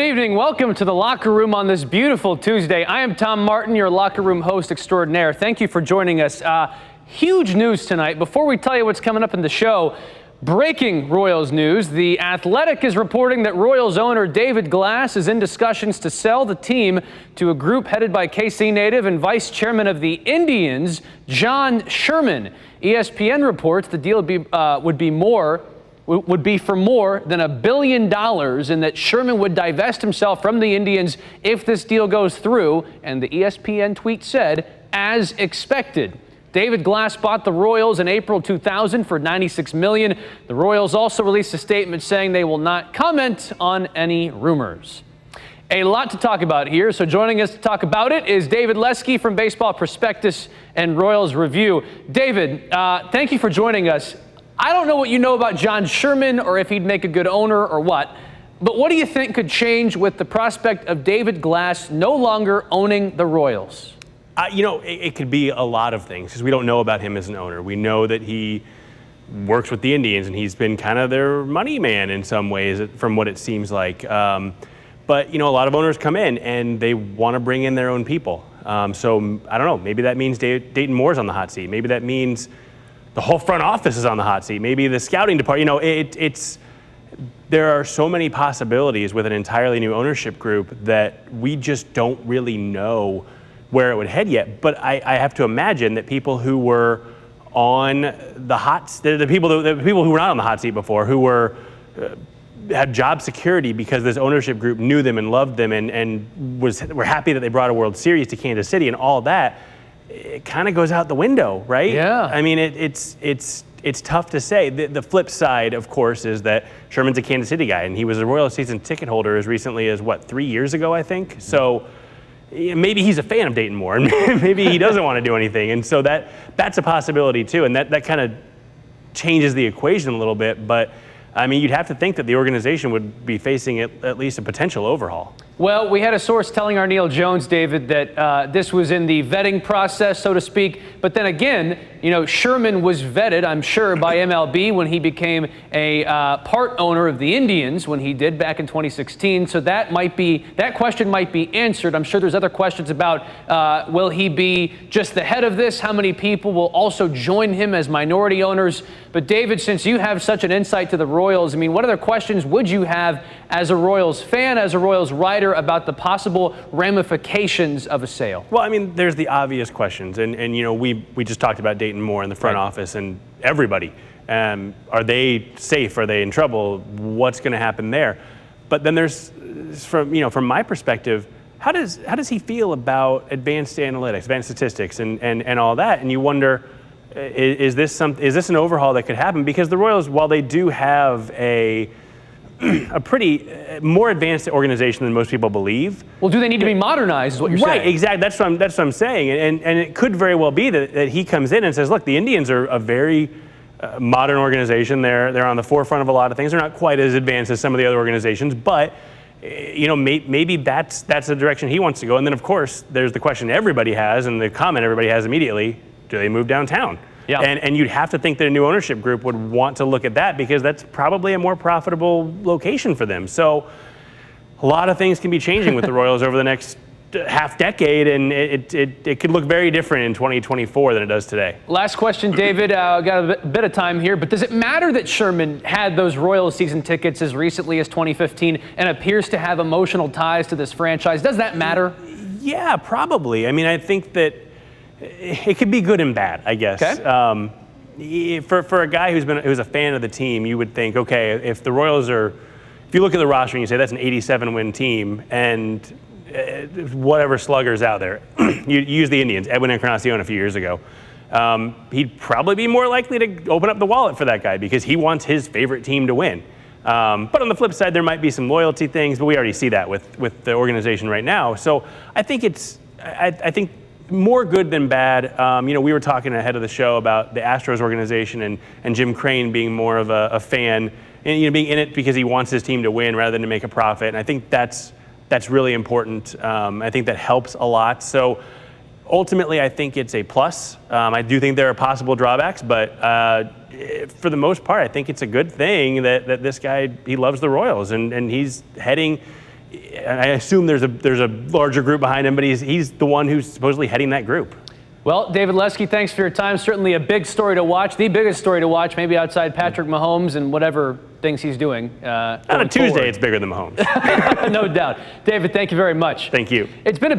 Good evening. Welcome to the Locker Room on this beautiful Tuesday. I am Tom Martin, your Locker Room host extraordinaire. Thank you for joining us. Huge news tonight. Before we tell you what's coming up in the show, breaking Royals news. The Athletic is reporting that Royals owner David Glass is in discussions to sell the team to a group headed by KC native and vice chairman of the Indians, John Sherman. ESPN reports the deal would be for more than $1 billion, and that Sherman would divest himself from the Indians if this deal goes through. And the ESPN tweet said, as expected. David Glass bought the Royals in April 2000 for $96 million. The Royals also released a statement saying they will not comment on any rumors. A lot to talk about here, so joining us to talk about it is David Lesky from Baseball Prospectus and Royals Review. David, thank you for joining us. I don't know what you know about John Sherman or if he'd make a good owner or what, but what do you think could change with the prospect of David Glass no longer owning the Royals? It could be a lot of things because we don't know about him as an owner. We know that he works with the Indians and he's been kind of their money man in some ways from what it seems like. But, a lot of owners come in and they want to bring in their own people. So I don't know, maybe that means Dayton Moore's on the hot seat. Maybe that means the whole front office is on the hot seat. Maybe the scouting department, there are so many possibilities with an entirely new ownership group that we just don't really know where it would head yet. But I have to imagine that people who were on the the people who were not on the hot seat before, who had job security because this ownership group knew them and loved them and were happy that they brought a World Series to Kansas City and all that, it kind of goes out the window, right? Yeah. I mean, it's tough to say. The flip side, of course, is that Sherman's a Kansas City guy, and he was a Royals season ticket holder as recently as, 3 years ago, I think? So maybe he's a fan of Dayton Moore, and maybe he doesn't want to do anything. And so that's a possibility, too, and that kind of changes the equation a little bit. But, I mean, you'd have to think that the organization would be facing at least a potential overhaul. Well, we had a source telling our Neil Jones, David, that this was in the vetting process, so to speak. But then again, Sherman was vetted, I'm sure, by MLB when he became a part owner of the Indians when he did back in 2016. So that question might be answered. I'm sure there's other questions about will he be just the head of this? How many people will also join him as minority owners? But David, since you have such an insight to the Royals, I mean, what other questions would you have as a Royals fan, as a Royals writer, about the possible ramifications of a sale? Well, I mean, there's the obvious questions, and we just talked about Dayton Moore in the front office and everybody. Are they safe? Are they in trouble? What's going to happen there? But then there's, from my perspective, how does he feel about advanced analytics, advanced statistics, and all that? And you wonder, is this an overhaul that could happen? Because the Royals, while they do have a pretty more advanced organization than most people believe. Well, do they need to be modernized is what you're saying? Right, exactly. That's what I'm saying. And it could very well be that he comes in and says, look, the Indians are a very modern organization. They're on the forefront of a lot of things. They're not quite as advanced as some of the other organizations, but maybe that's the direction he wants to go. And then, of course, there's the question everybody has and the comment everybody has immediately, do they move downtown? Yeah. And you'd have to think that a new ownership group would want to look at that because that's probably a more profitable location for them. So a lot of things can be changing with the Royals over the next half decade, and it could look very different in 2024 than it does today. Last question, David. Got a bit of time here, but does it matter that Sherman had those Royals season tickets as recently as 2015 and appears to have emotional ties to this franchise? Does that matter? Yeah, probably. I mean, I think that it could be good and bad, I guess. Okay. For a guy who's a fan of the team, you would think, okay, if the Royals if you look at the roster and you say that's an 87-win team, and whatever slugger's out there, you use the Indians, Edwin Encarnacion a few years ago, he'd probably be more likely to open up the wallet for that guy because he wants his favorite team to win. But on the flip side, there might be some loyalty things, but we already see that with the organization right now. So I think I think more good than bad. We were talking ahead of the show about the Astros organization and Jim Crane being more of a fan and being in it because he wants his team to win rather than to make a profit. And I think that's really important. I think that helps a lot. So ultimately, I think it's a plus. I do think there are possible drawbacks, but for the most part, I think it's a good thing that this guy, he loves the Royals and he's heading I assume there's a larger group behind him, but he's the one who's supposedly heading that group. Well, David Lesky, thanks for your time. Certainly a big story to watch, the biggest story to watch, maybe outside Patrick Mahomes and whatever things he's doing. On a Tuesday, it's bigger than Mahomes. No doubt. David, thank you very much. Thank you. It's been a